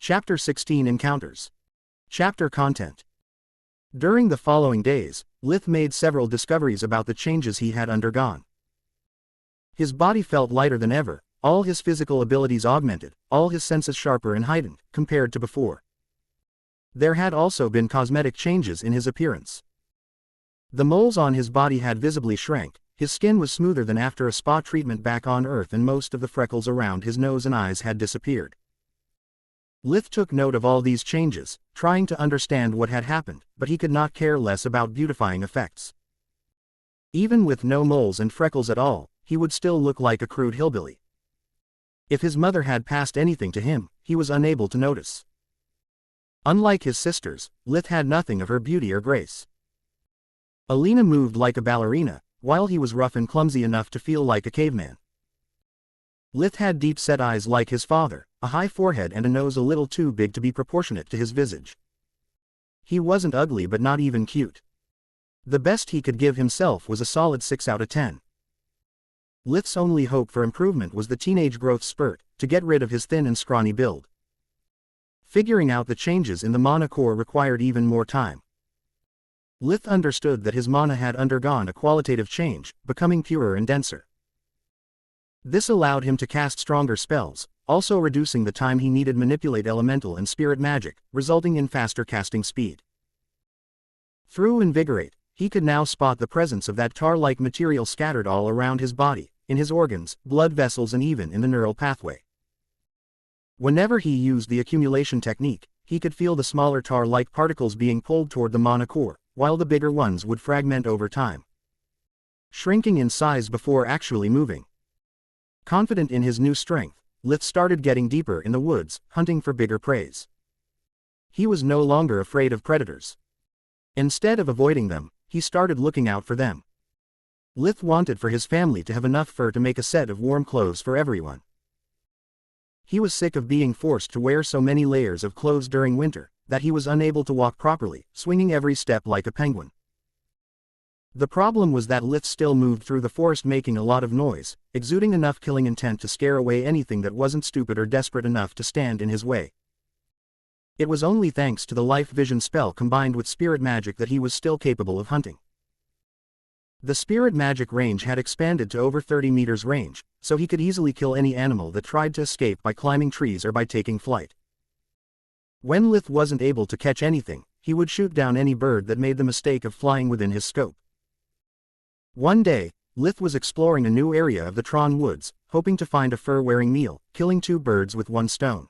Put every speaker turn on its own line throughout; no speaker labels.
Chapter 16 Encounters. Chapter Content. During the following days, Lith made several discoveries about the changes he had undergone. His body felt lighter than ever, all his physical abilities augmented, all his senses sharper and heightened, compared to before. There had also been cosmetic changes in his appearance. The moles on his body had visibly shrank, his skin was smoother than after a spa treatment back on Earth, and most of the freckles around his nose and eyes had disappeared. Lith took note of all these changes, trying to understand what had happened, but he could not care less about beautifying effects. Even with no moles and freckles at all, he would still look like a crude hillbilly. If his mother had passed anything to him, he was unable to notice. Unlike his sisters, Lith had nothing of her beauty or grace. Alina moved like a ballerina, while he was rough and clumsy enough to feel like a caveman. Lith had deep-set eyes like his father, a high forehead and a nose a little too big to be proportionate to his visage. He wasn't ugly but not even cute. The best he could give himself was a solid 6 out of 10. Lith's only hope for improvement was the teenage growth spurt, to get rid of his thin and scrawny build. Figuring out the changes in the mana core required even more time. Lith understood that his mana had undergone a qualitative change, becoming purer and denser. This allowed him to cast stronger spells, also reducing the time he needed to manipulate elemental and spirit magic, resulting in faster casting speed. Through Invigorate, he could now spot the presence of that tar-like material scattered all around his body, in his organs, blood vessels and even in the neural pathway. Whenever he used the accumulation technique, he could feel the smaller tar-like particles being pulled toward the mana core, while the bigger ones would fragment over time, shrinking in size before actually moving. Confident in his new strength, Lith started getting deeper in the woods, hunting for bigger preys. He was no longer afraid of predators. Instead of avoiding them, he started looking out for them. Lith wanted for his family to have enough fur to make a set of warm clothes for everyone. He was sick of being forced to wear so many layers of clothes during winter, that he was unable to walk properly, swinging every step like a penguin. The problem was that Lith still moved through the forest making a lot of noise, exuding enough killing intent to scare away anything that wasn't stupid or desperate enough to stand in his way. It was only thanks to the life vision spell combined with spirit magic that he was still capable of hunting. The spirit magic range had expanded to over 30 meters range, so he could easily kill any animal that tried to escape by climbing trees or by taking flight. When Lith wasn't able to catch anything, he would shoot down any bird that made the mistake of flying within his scope. One day, Lith was exploring a new area of the Tron Woods, hoping to find a fur-wearing meal, killing 2 birds with 1 stone.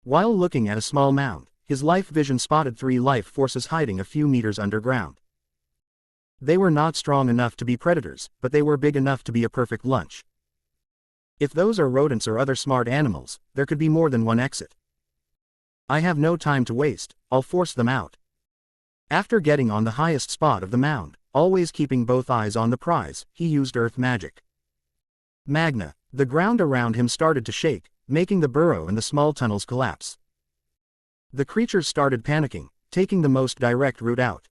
While looking at a small mound, his life vision spotted 3 life forces hiding a few meters underground. They were not strong enough to be predators, but they were big enough to be a perfect lunch. If those are rodents or other smart animals, there could be more than one exit. I have no time to waste, I'll force them out. After getting on the highest spot of the mound, always keeping both eyes on the prize, he used earth magic. Magna. The ground around him started to shake, making the burrow and the small tunnels collapse. The creatures started panicking, taking the most direct route out.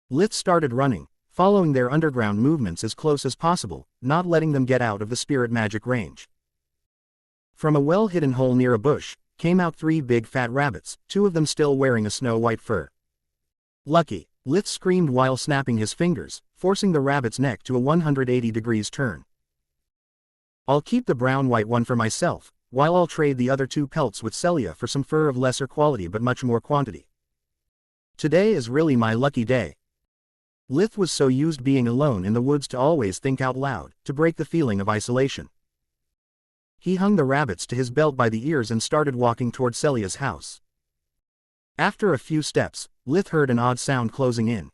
Lith started running, following their underground movements as close as possible, not letting them get out of the spirit magic range. From a well-hidden hole near a bush, came out 3 big fat rabbits, 2 of them still wearing a snow-white fur. Lucky, Lith screamed while snapping his fingers, forcing the rabbit's neck to a 180 degrees turn. I'll keep the brown-white one for myself, while I'll trade the other 2 pelts with Celia for some fur of lesser quality but much more quantity. Today is really my lucky day. Lith was so used being alone in the woods to always think out loud, to break the feeling of isolation. He hung the rabbits to his belt by the ears and started walking toward Celia's house. After a few steps, Lith heard an odd sound closing in.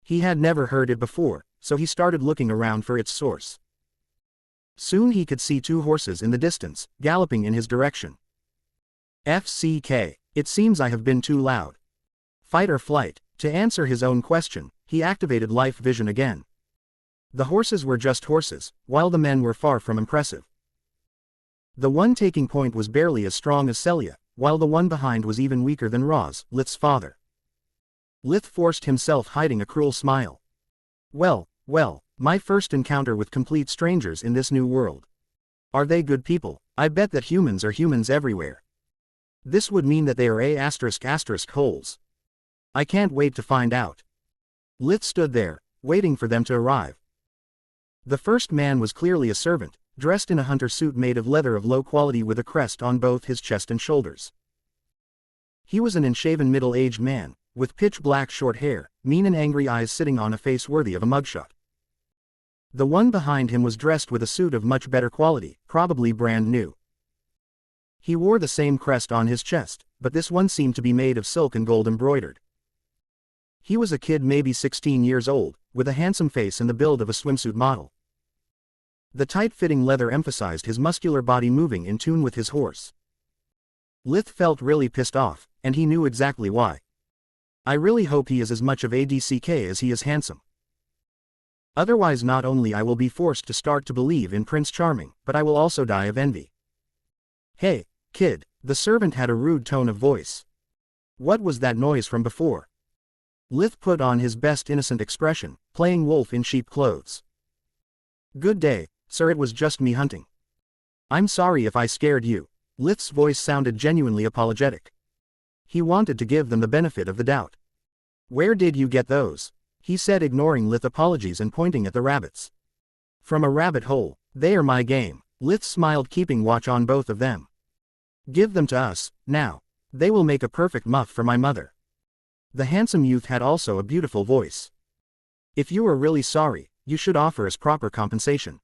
He had never heard it before, so he started looking around for its source. Soon he could see 2 horses in the distance, galloping in his direction. FCK, it seems I have been too loud. Fight or flight. To answer his own question, he activated life vision again. The horses were just horses, while the men were far from impressive. The one taking point was barely as strong as Celia, while the one behind was even weaker than Roz, Lith's father. Lith forced himself hiding a cruel smile. Well, my first encounter with complete strangers in this new world. Are they good people? I bet that humans are humans everywhere. This would mean that they are A*** holes. I can't wait to find out. Lith stood there, waiting for them to arrive. The first man was clearly a servant, dressed in a hunter suit made of leather of low quality with a crest on both his chest and shoulders. He was an unshaven middle-aged man, with pitch black short hair, mean and angry eyes sitting on a face worthy of a mugshot. The one behind him was dressed with a suit of much better quality, probably brand new. He wore the same crest on his chest, but this one seemed to be made of silk and gold embroidered. He was a kid maybe 16 years old, with a handsome face and the build of a swimsuit model. The tight-fitting leather emphasized his muscular body moving in tune with his horse. Lith felt really pissed off, and he knew exactly why. I really hope he is as much of a DCK as he is handsome. Otherwise not only I will be forced to start to believe in Prince Charming, but I will also die of envy. Hey, kid, the servant had a rude tone of voice. What was that noise from before? Lith put on his best innocent expression, playing wolf in sheep clothes. Good day, sir, it was just me hunting. I'm sorry if I scared you. Lith's voice sounded genuinely apologetic. He wanted to give them the benefit of the doubt. Where did you get those? He said, ignoring Lith's apologies and pointing at the rabbits. From a rabbit hole. They are my game. Lith smiled, keeping watch on both of them. Give them to us, now. They will make a perfect muff for my mother. The handsome youth had also a beautiful voice. If you are really sorry, you should offer us proper compensation.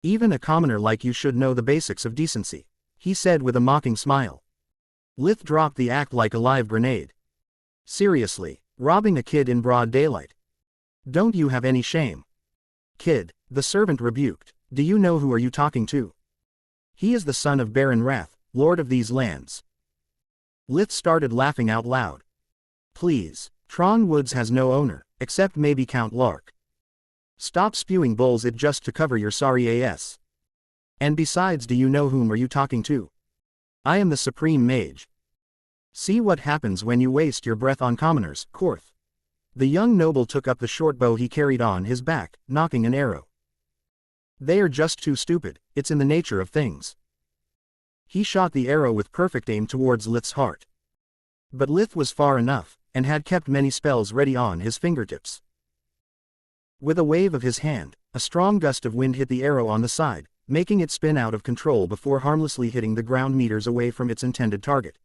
Even a commoner like you should know the basics of decency, he said with a mocking smile. Lith dropped the act like a live grenade. Seriously, robbing a kid in broad daylight. Don't you have any shame? Kid, the servant rebuked, do you know who are you talking to? He is the son of Baron Wrath, lord of these lands. Lith started laughing out loud. Please, Tron Woods has no owner, except maybe Count Lark. Stop spewing bullshit just to cover your sorry ass. And besides, do you know whom are you talking to? I am the Supreme Mage. See what happens when you waste your breath on commoners, Korth. The young noble took up the short bow he carried on his back, knocking an arrow. They are just too stupid, it's in the nature of things. He shot the arrow with perfect aim towards Lith's heart. But Lith was far enough, and had kept many spells ready on his fingertips. With a wave of his hand, a strong gust of wind hit the arrow on the side, making it spin out of control before harmlessly hitting the ground meters away from its intended target.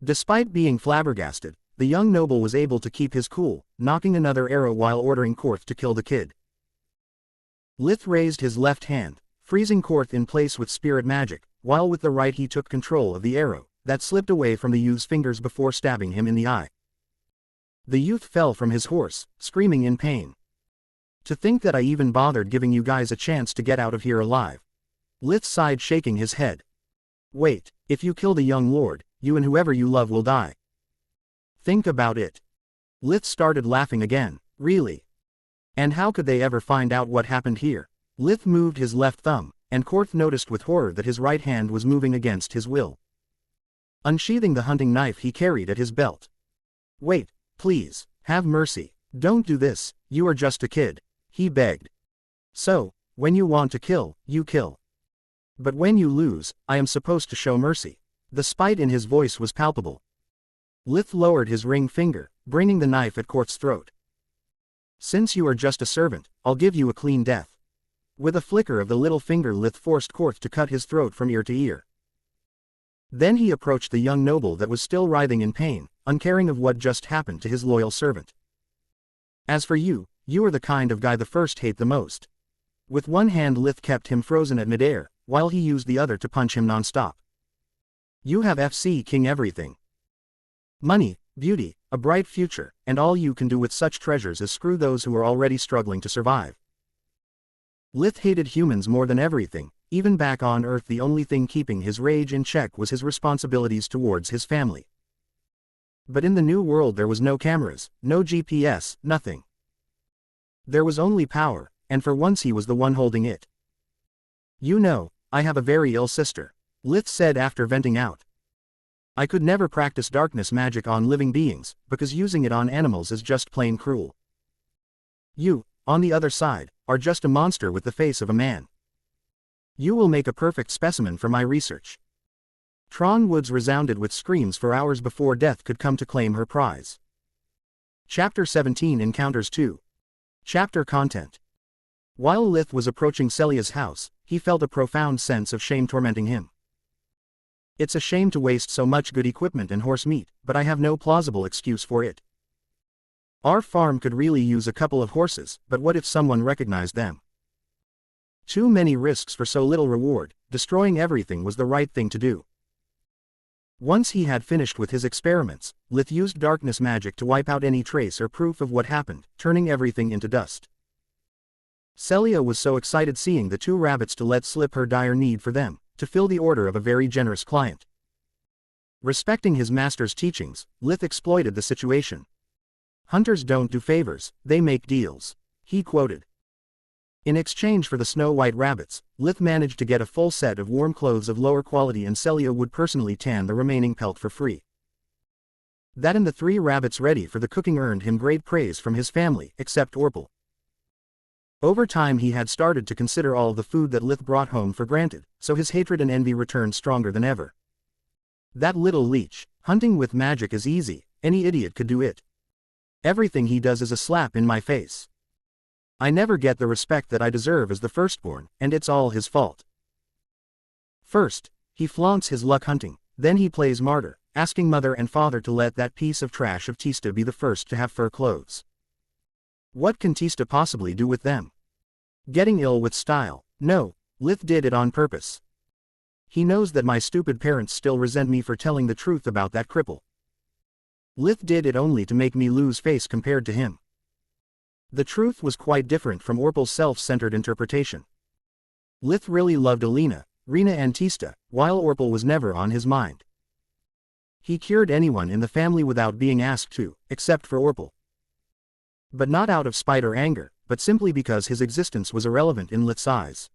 Despite being flabbergasted, the young noble was able to keep his cool, knocking another arrow while ordering Korth to kill the kid. Lith raised his left hand, freezing Korth in place with spirit magic, while with the right he took control of the arrow, that slipped away from the youth's fingers before stabbing him in the eye. The youth fell from his horse, screaming in pain. To think that I even bothered giving you guys a chance to get out of here alive. Lith sighed, shaking his head. Wait, if you kill the young lord, you and whoever you love will die. Think about it. Lith started laughing again. Really? And how could they ever find out what happened here? Lith moved his left thumb, and Korth noticed with horror that his right hand was moving against his will. Unsheathing the hunting knife he carried at his belt. Wait, please, have mercy, don't do this, you are just a kid, he begged. So, when you want to kill, you kill. But when you lose, I am supposed to show mercy. The spite in his voice was palpable. Lith lowered his ring finger, bringing the knife at Korth's throat. Since you are just a servant, I'll give you a clean death. With a flicker of the little finger, Lith forced Korth to cut his throat from ear to ear. Then he approached the young noble that was still writhing in pain, uncaring of what just happened to his loyal servant. As for you, you are the kind of guy the first hate the most. With one hand Lith kept him frozen at midair, while he used the other to punch him non-stop. You have FC King everything. Money, beauty, a bright future, and all you can do with such treasures is screw those who are already struggling to survive. Lith hated humans more than everything. Even back on Earth, the only thing keeping his rage in check was his responsibilities towards his family. But in the new world there was no cameras, no GPS, nothing. There was only power, and for once he was the one holding it. You know, I have a very ill sister, Lith said after venting out. I could never practice darkness magic on living beings, because using it on animals is just plain cruel. You, on the other side, are just a monster with the face of a man. You will make a perfect specimen for my research. Tron woods resounded with screams for hours before death could come to claim her prize. Chapter 17 Encounters 2. Chapter Content. While Lith was approaching Celia's house, he felt a profound sense of shame tormenting him. It's a shame to waste so much good equipment and horse meat, but I have no plausible excuse for it. Our farm could really use a couple of horses, but what if someone recognized them? Too many risks for so little reward. Destroying everything was the right thing to do. Once he had finished with his experiments, Lith used darkness magic to wipe out any trace or proof of what happened, turning everything into dust. Celia was so excited seeing the two rabbits to let slip her dire need for them, to fill the order of a very generous client. Respecting his master's teachings, Lith exploited the situation. "Hunters don't do favors, they make deals," he quoted. In exchange for the snow-white rabbits, Lith managed to get a full set of warm clothes of lower quality, and Celia would personally tan the remaining pelt for free. That and the 3 rabbits ready for the cooking earned him great praise from his family, except Orpal. Over time he had started to consider all the food that Lith brought home for granted, so his hatred and envy returned stronger than ever. That little leech, hunting with magic is easy, any idiot could do it. Everything he does is a slap in my face. I never get the respect that I deserve as the firstborn, and it's all his fault. First, he flaunts his luck hunting, then he plays martyr, asking mother and father to let that piece of trash of Tista be the first to have fur clothes. What can Tista possibly do with them? Getting ill with style. No, Lith did it on purpose. He knows that my stupid parents still resent me for telling the truth about that cripple. Lith did it only to make me lose face compared to him. The truth was quite different from Orpal's self-centered interpretation. Lith really loved Alina, Rina and Tista, while Orpal was never on his mind. He cured anyone in the family without being asked to, except for Orpal. But not out of spite or anger, but simply because his existence was irrelevant in Lith's eyes.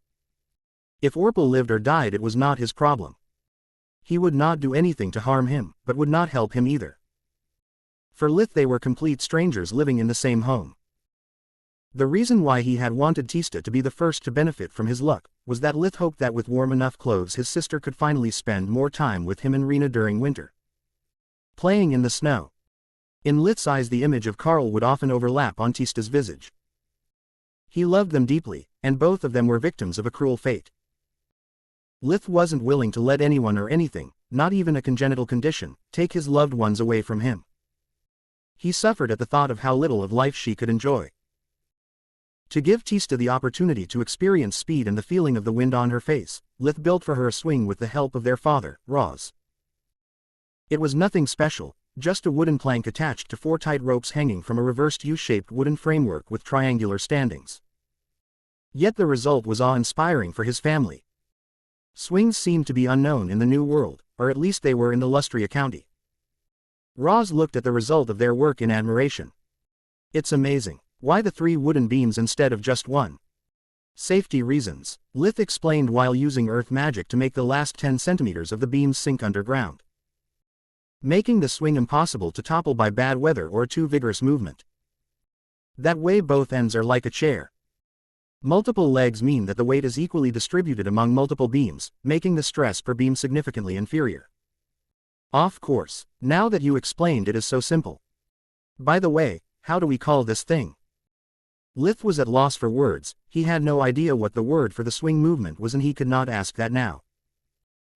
If Orpal lived or died, it was not his problem. He would not do anything to harm him, but would not help him either. For Lith they were complete strangers living in the same home. The reason why he had wanted Tista to be the first to benefit from his luck, was that Lith hoped that with warm enough clothes his sister could finally spend more time with him and Rina during winter. Playing in the snow. In Lith's eyes the image of Carl would often overlap on Tista's visage. He loved them deeply, and both of them were victims of a cruel fate. Lith wasn't willing to let anyone or anything, not even a congenital condition, take his loved ones away from him. He suffered at the thought of how little of life she could enjoy. To give Tista the opportunity to experience speed and the feeling of the wind on her face, Lith built for her a swing with the help of their father, Roz. It was nothing special, just a wooden plank attached to 4 tight ropes hanging from a reversed U-shaped wooden framework with triangular standings. Yet the result was awe-inspiring for his family. Swings seemed to be unknown in the New World, or at least they were in the Lustria County. Roz looked at the result of their work in admiration. "It's amazing. Why the 3 wooden beams instead of just 1? "Safety reasons," Lith explained while using earth magic to make the last 10 centimeters of the beams sink underground, making the swing impossible to topple by bad weather or too vigorous movement. That way both ends are like a chair. Multiple legs mean that the weight is equally distributed among multiple beams, making the stress per beam significantly inferior. Of course, now that you explained it is so simple. By the way, how do we call this thing? Lith was at loss for words, he had no idea what the word for the swing movement was and he could not ask that now.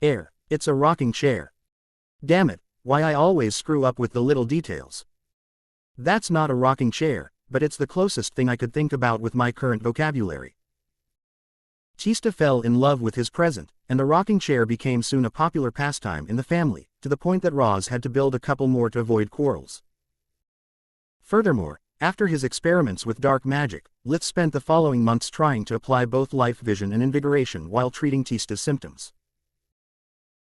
Air, it's a rocking chair. Damn it, why I always screw up with the little details. That's not a rocking chair, but it's the closest thing I could think about with my current vocabulary. Tista fell in love with his present, and the rocking chair became soon a popular pastime in the family, to the point that Roz had to build a couple more to avoid quarrels. Furthermore, after his experiments with dark magic, Lith spent the following months trying to apply both life vision and invigoration while treating Tista's symptoms.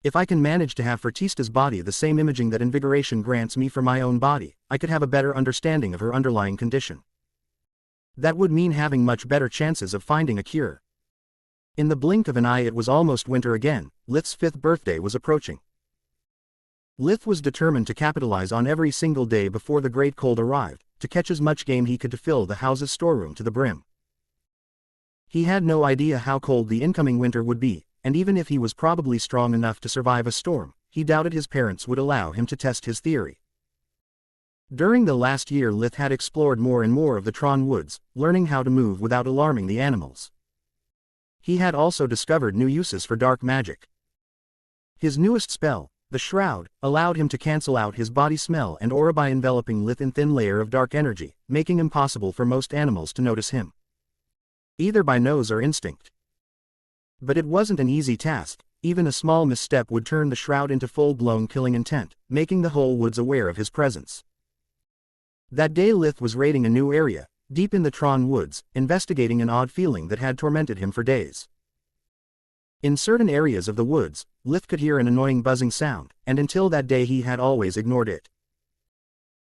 If I can manage to have for Tista's body the same imaging that invigoration grants me for my own body, I could have a better understanding of her underlying condition. That would mean having much better chances of finding a cure. In the blink of an eye it was almost winter again. Lith's 5th birthday was approaching. Lith was determined to capitalize on every single day before the great cold arrived, to catch as much game he could to fill the house's storeroom to the brim. He had no idea how cold the incoming winter would be, and even if he was probably strong enough to survive a storm, he doubted his parents would allow him to test his theory. During the last year, Lith had explored more and more of the Tron woods, learning how to move without alarming the animals. He had also discovered new uses for dark magic. His newest spell, the Shroud, allowed him to cancel out his body smell and aura by enveloping Lith in thin layer of dark energy, making impossible for most animals to notice him, either by nose or instinct. But it wasn't an easy task. Even a small misstep would turn the Shroud into full-blown killing intent, making the whole woods aware of his presence. That day Lith was raiding a new area, deep in the Tron woods, investigating an odd feeling that had tormented him for days. In certain areas of the woods, Lith could hear an annoying buzzing sound, and until that day he had always ignored it.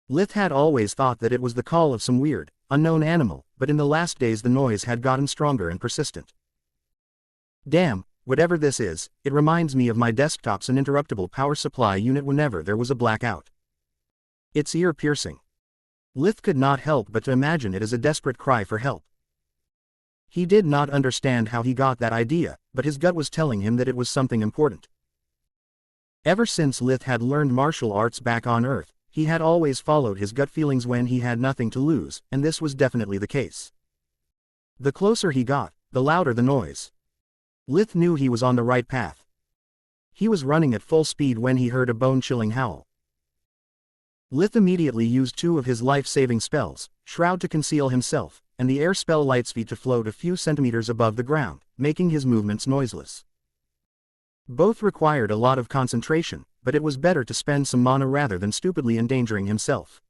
Lith had always thought that it was the call of some weird, unknown animal, but in the last days the noise had gotten stronger and persistent. Damn, whatever this is, it reminds me of my desktop's uninterruptible power supply unit whenever there was a blackout. It's ear-piercing. Lith could not help but to imagine it as a desperate cry for help. He did not understand how he got that idea, but his gut was telling him that it was something important. Ever since Lith had learned martial arts back on Earth, he had always followed his gut feelings when he had nothing to lose, and this was definitely the case. The closer he got, the louder the noise. Lith knew he was on the right path. He was running at full speed when he heard a bone-chilling howl. Lith immediately used two of his life-saving spells, Shroud to conceal himself, and the air spell Lightspeed to float a few centimeters above the ground, making his movements noiseless. Both required a lot of concentration, but it was better to spend some mana rather than stupidly endangering himself.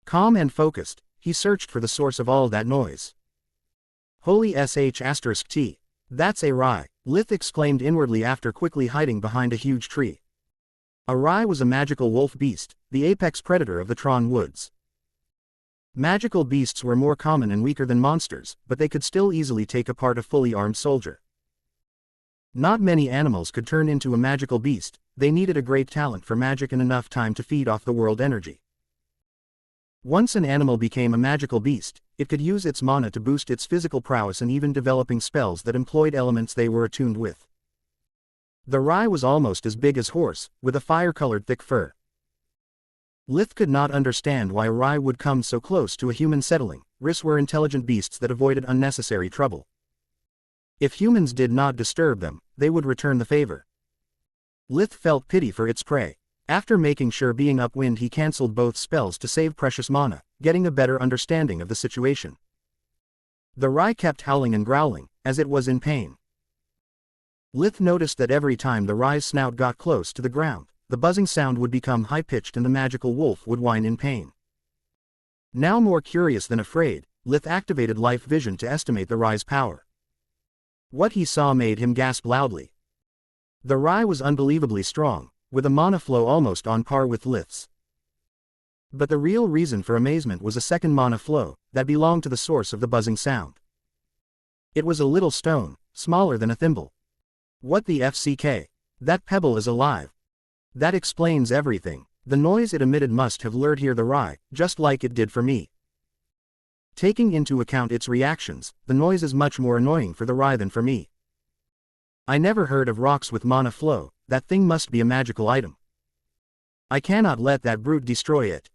Calm and focused, he searched for the source of all that noise. Holy sh*t. That's a Rai, Lith exclaimed inwardly after quickly hiding behind a huge tree. A Rai was a magical wolf beast, the apex predator of the Tron woods. Magical beasts were more common and weaker than monsters, but they could still easily take apart a fully armed soldier. Not many animals could turn into a magical beast, they needed a great talent for magic and enough time to feed off the world energy. Once an animal became a magical beast, it could use its mana to boost its physical prowess and even developing spells that employed elements they were attuned with. The Rai was almost as big as horse, with a fire-colored thick fur. Lith could not understand why Rai would come so close to a human settling. Ris were intelligent beasts that avoided unnecessary trouble. If humans did not disturb them, they would return the favor. Lith felt pity for its prey. After making sure being upwind, he cancelled both spells to save precious mana, getting a better understanding of the situation. The Rai kept howling and growling, as it was in pain. Lith noticed that every time the Rai's snout got close to the ground, the buzzing sound would become high-pitched and the magical wolf would whine in pain. Now more curious than afraid, Lith activated Life Vision to estimate the Rai's power. What he saw made him gasp loudly. The Rai was unbelievably strong, with a mana flow almost on par with Lith's. But the real reason for amazement was a second mana flow, that belonged to the source of the buzzing sound. It was a little stone, smaller than a thimble. What the FCK? That pebble is alive. That explains everything. The noise it emitted must have lured here the Rai, just like it did for me. Taking into account its reactions, the noise is much more annoying for the Rai than for me. I never heard of rocks with mana flow, that thing must be a magical item. I cannot let that brute destroy it.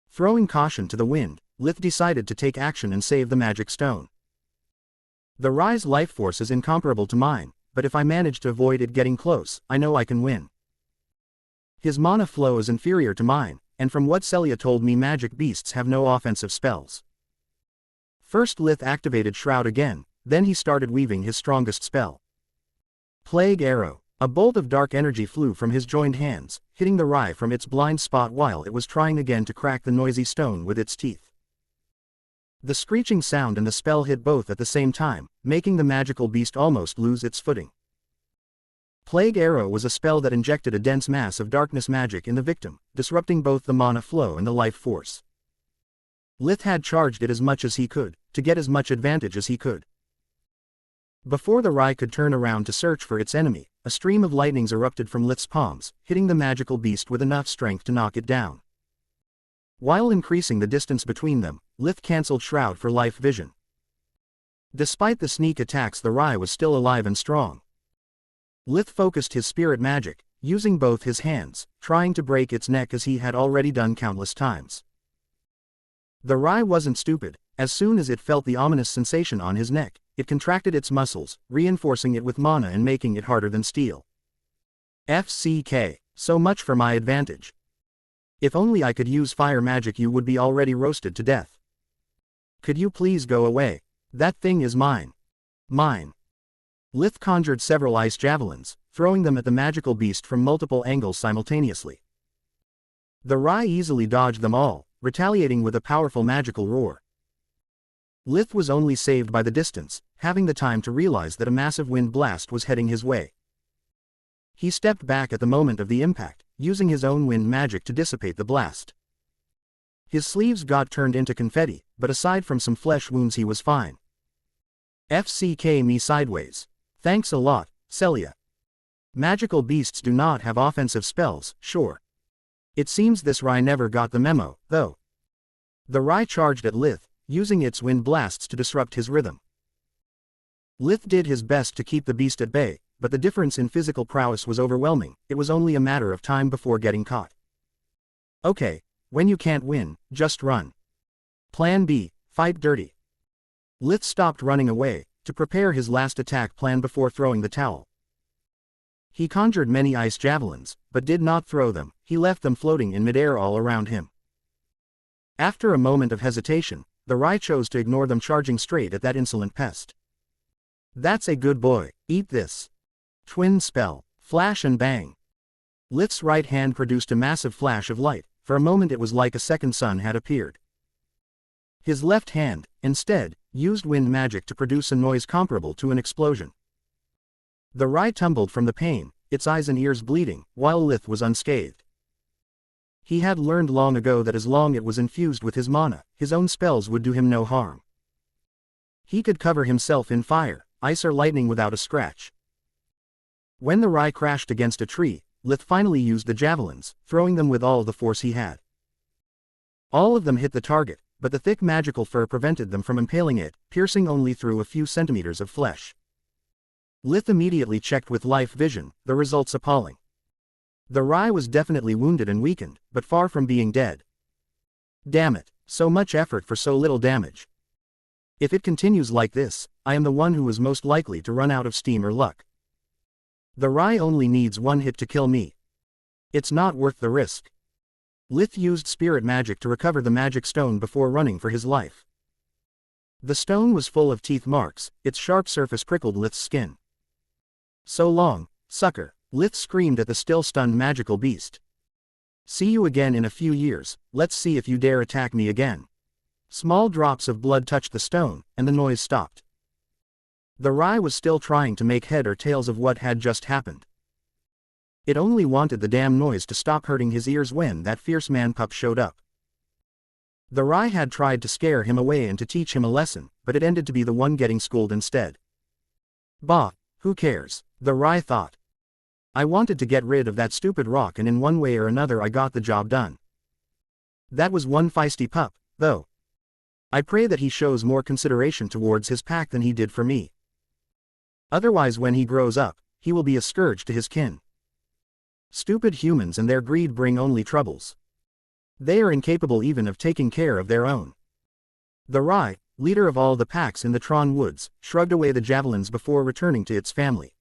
Throwing caution to the wind, Lith decided to take action and save the magic stone. The Rai's life force is incomparable to mine, but if I manage to avoid it getting close, I know I can win. His mana flow is inferior to mine, and from what Celia told me, magic beasts have no offensive spells. First Lith activated Shroud again, then he started weaving his strongest spell. Plague Arrow. A bolt of dark energy flew from his joined hands, hitting the Rai from its blind spot while it was trying again to crack the noisy stone with its teeth. The screeching sound and the spell hit both at the same time, making the magical beast almost lose its footing. Plague Arrow was a spell that injected a dense mass of darkness magic in the victim, disrupting both the mana flow and the life force. Lith had charged it as much as he could, to get as much advantage as he could. Before the Rai could turn around to search for its enemy, a stream of lightnings erupted from Lith's palms, hitting the magical beast with enough strength to knock it down. While increasing the distance between them, Lith cancelled Shroud for Life Vision. Despite the sneak attacks, the Rai was still alive and strong. Lith focused his spirit magic, using both his hands, trying to break its neck as he had already done countless times. The Rai wasn't stupid. As soon as it felt the ominous sensation on his neck, it contracted its muscles, reinforcing it with mana and making it harder than steel. FCK, so much for my advantage. If only I could use fire magic, you would be already roasted to death. Could you please go away? That thing is mine. Mine. Lith conjured several ice javelins, throwing them at the magical beast from multiple angles simultaneously. The Rai easily dodged them all, retaliating with a powerful magical roar. Lith was only saved by the distance, having the time to realize that a massive wind blast was heading his way. He stepped back at the moment of the impact, using his own wind magic to dissipate the blast. His sleeves got turned into confetti, but aside from some flesh wounds he was fine. FCK me sideways. Thanks a lot, Celia. Magical beasts do not have offensive spells, sure. It seems this Rai never got the memo, though. The Rai charged at Lith, using its wind blasts to disrupt his rhythm. Lith did his best to keep the beast at bay, but the difference in physical prowess was overwhelming. It was only a matter of time before getting caught. Okay, when you can't win, just run. Plan B, fight dirty. Lith stopped running away, to prepare his last attack plan before throwing the towel. He conjured many ice javelins, but did not throw them. He left them floating in midair all around him. After a moment of hesitation, the Rai chose to ignore them, charging straight at that insolent pest. That's a good boy, eat this. Twin spell, flash and bang. Lith's right hand produced a massive flash of light. For a moment it was like a second sun had appeared. His left hand, instead, used wind magic to produce a noise comparable to an explosion. The Rai tumbled from the pain, its eyes and ears bleeding, while Lith was unscathed. He had learned long ago that as long as it was infused with his mana, his own spells would do him no harm. He could cover himself in fire, ice or lightning without a scratch. When the Rai crashed against a tree, Lith finally used the javelins, throwing them with all the force he had. All of them hit the target, but the thick magical fur prevented them from impaling it, piercing only through a few centimeters of flesh. Lith immediately checked with life vision, the results appalling. The Rai was definitely wounded and weakened, but far from being dead. Damn it, so much effort for so little damage. If it continues like this, I am the one who is most likely to run out of steam or luck. The Rai only needs one hit to kill me. It's not worth the risk. Lith used spirit magic to recover the magic stone before running for his life. The stone was full of teeth marks, its sharp surface prickled Lith's skin. So long, sucker, Lith screamed at the still stunned magical beast. See you again in a few years, let's see if you dare attack me again. Small drops of blood touched the stone, and the noise stopped. The Rai was still trying to make head or tails of what had just happened. It only wanted the damn noise to stop hurting his ears when that fierce man-pup showed up. The Rai had tried to scare him away and to teach him a lesson, but it ended to be the one getting schooled instead. Bah, who cares, the Rai thought. I wanted to get rid of that stupid rock and in one way or another I got the job done. That was one feisty pup, though. I pray that he shows more consideration towards his pack than he did for me. Otherwise when he grows up, he will be a scourge to his kin. Stupid humans and their greed bring only troubles. They are incapable even of taking care of their own. The Rai, leader of all the packs in the Tron Woods, shrugged away the javelins before returning to its family.